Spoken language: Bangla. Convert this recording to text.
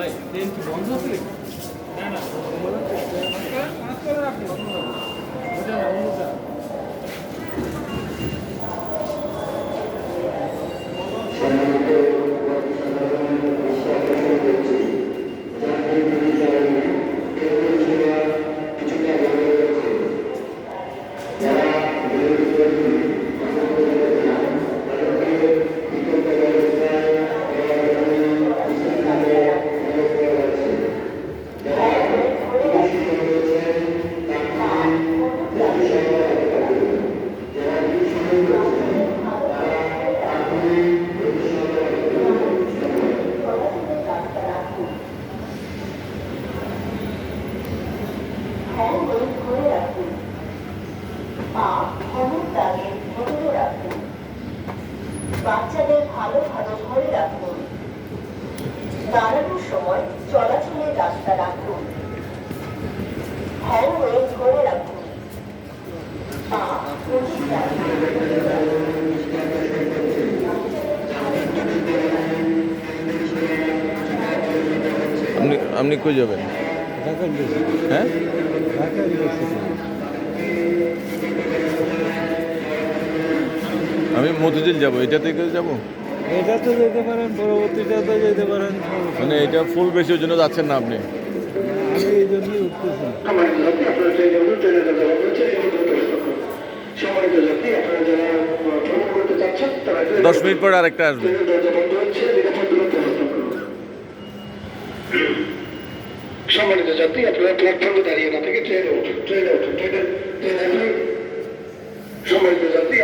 ভাই ট্রেন কি বন্ধ আছে না না কাজ করে রাখুন ওটা না অন্যটা বাচ্চাদের ভালো ভালো ঘরে রাখুন। দাঁড়ানোর সময় চলাচলের রাস্তা রাখুন। হ্যান্ডওয়েল ধরে রাখুন। পা প্রচুর আপনি কই যাবেন? হ্যাঁ, আমি মতিঝিল যাব। এটা থেকে যাব, এটা তো যেতে পারেন, পরবর্তীটাতে যেতে পারেন। মানে এটা ফুল বেশি ওই জন্য যাচ্ছেন না আপনি? আমি এই জন্যই উঠতেছি। 10 মিনিট পরে আরেকটা আসবে। সম্মানিত যাত্রী, আপনারা প্ল্যাটফর্মে দাঁড়িয়ে না থেকে ট্রেনে উঠুন, ট্রেনে উঠুন, ট্রেনে সম্মানিত যাত্রী।